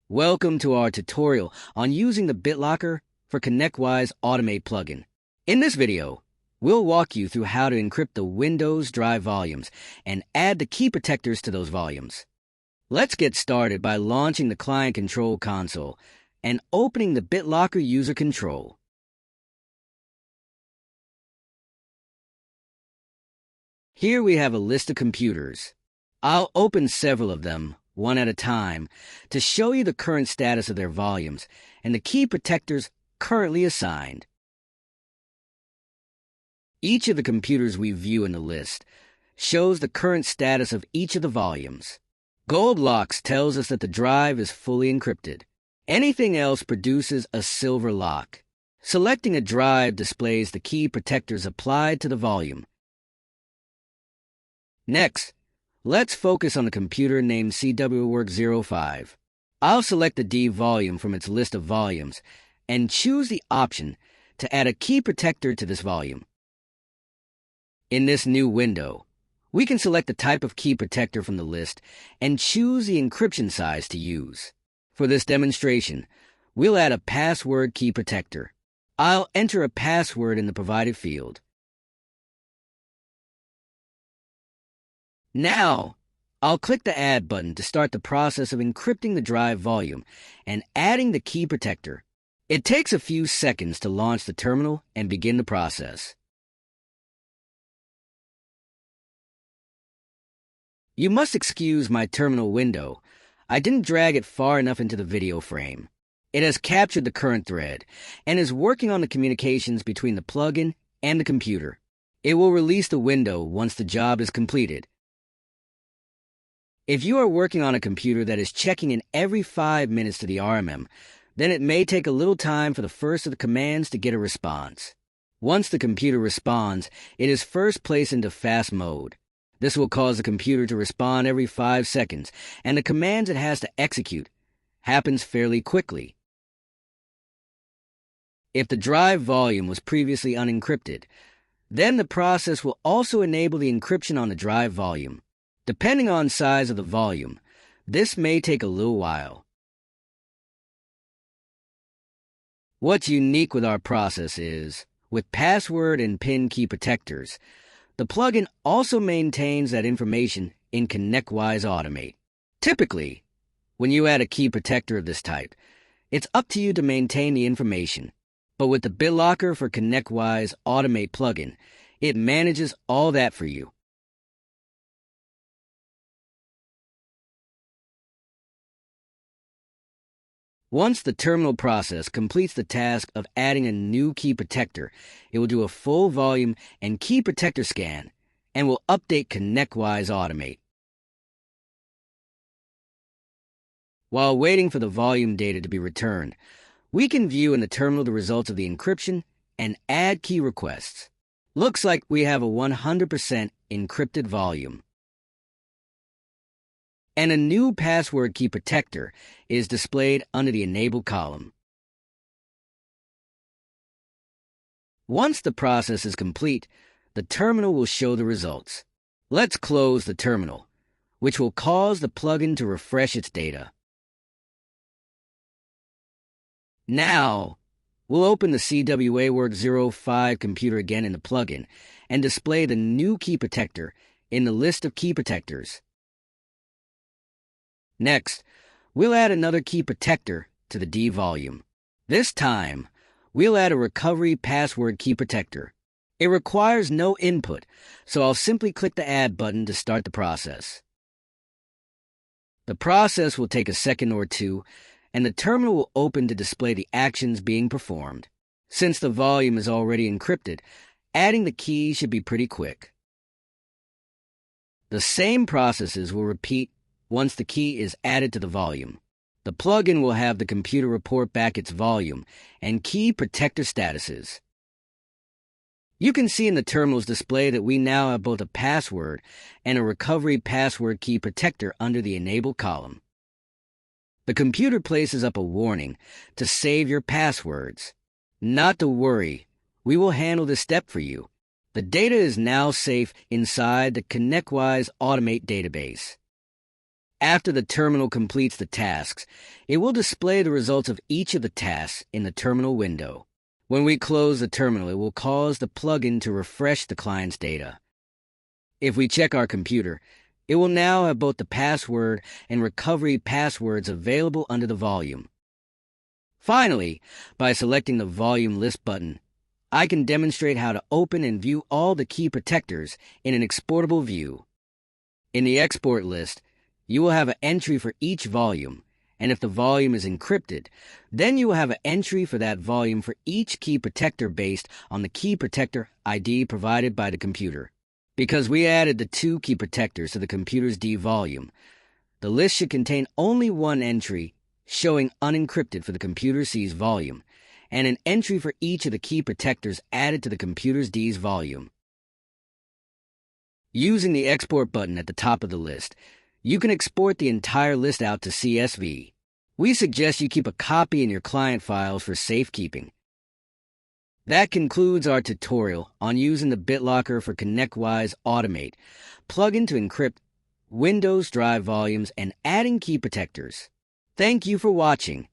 Welcome to our tutorial on using the BitLocker for ConnectWise Automate plugin. In this video, we'll walk you through how to encrypt the Windows drive volumes and add the key protectors to those volumes. Let's get started by launching the Client Control Console and opening the BitLocker User Control. Here we have a list of computers. I'll open several of them, one at a time, to show you the current status of their volumes and the key protectors currently assigned. Each of the computers we view in the list shows the current status of each of the volumes. Gold locks tells us that the drive is fully encrypted. Anything else produces a silver lock. Selecting a drive displays the key protectors applied to the volume. Next, let's focus on the computer named CWWork05. I'll select the D volume from its list of volumes and choose the option to add a key protector to this volume. In this new window, we can select the type of key protector from the list and choose the encryption size to use. For this demonstration, we'll add a password key protector. I'll enter a password in the provided field. Now, I'll click the Add button to start the process of encrypting the drive volume and adding the key protector. It takes a few seconds to launch the terminal and begin the process. You must excuse my terminal window. I didn't drag it far enough into the video frame. It has captured the current thread and is working on the communications between the plugin and the computer. It will release the window once the job is completed. If you are working on a computer that is checking in every 5 minutes to the RMM, then it may take a little time for the first of the commands to get a response. Once the computer responds, it is first placed into fast mode. This will cause the computer to respond every 5 seconds, and the commands it has to execute happens fairly quickly. If the drive volume was previously unencrypted, then the process will also enable the encryption on the drive volume. Depending on size of the volume, this may take a little while. What's unique with our process is, with password and PIN key protectors, the plugin also maintains that information in ConnectWise Automate. Typically, when you add a key protector of this type, it's up to you to maintain the information. But with the BitLocker for ConnectWise Automate plugin, it manages all that for you. Once the terminal process completes the task of adding a new key protector, it will do a full volume and key protector scan and will update ConnectWise Automate. While waiting for the volume data to be returned, we can view in the terminal the results of the encryption and add key requests. Looks like we have a 100% encrypted volume. And a new password key protector is displayed under the Enable column. Once the process is complete, the terminal will show the results. Let's close the terminal, which will cause the plugin to refresh its data. Now, we'll open the CWWork05 computer again in the plugin and display the new key protector in the list of key protectors. Next, we'll add another key protector to the D volume. This time, we'll add a recovery password key protector. It requires no input, so I'll simply click the Add button to start the process. The process will take a second or two, and the terminal will open to display the actions being performed. Since the volume is already encrypted, adding the key should be pretty quick. The same processes will repeat once the key is added to the volume. The plugin will have the computer report back its volume and key protector statuses. You can see in the terminal's display that we now have both a password and a recovery password key protector under the Enable column. The computer places up a warning to save your passwords. Not to worry, we will handle this step for you. The data is now safe inside the ConnectWise Automate database. After the terminal completes the tasks, it will display the results of each of the tasks in the terminal window. When we close the terminal, it will cause the plugin to refresh the client's data. If we check our computer, it will now have both the password and recovery passwords available under the volume. Finally, by selecting the Volume List button, I can demonstrate how to open and view all the key protectors in an exportable view. In the export list, you will have an entry for each volume, and if the volume is encrypted, then you will have an entry for that volume for each key protector based on the key protector ID provided by the computer. Because we added the 2 key protectors to the computer's D volume, the list should contain only one entry showing unencrypted for the computer C's volume, and an entry for each of the key protectors added to the computer's D's volume. Using the Export button at the top of the list, you can export the entire list out to CSV. We suggest you keep a copy in your client files for safekeeping. That concludes our tutorial on using the BitLocker for ConnectWise Automate plugin to encrypt Windows drive volumes and adding key protectors. Thank you for watching.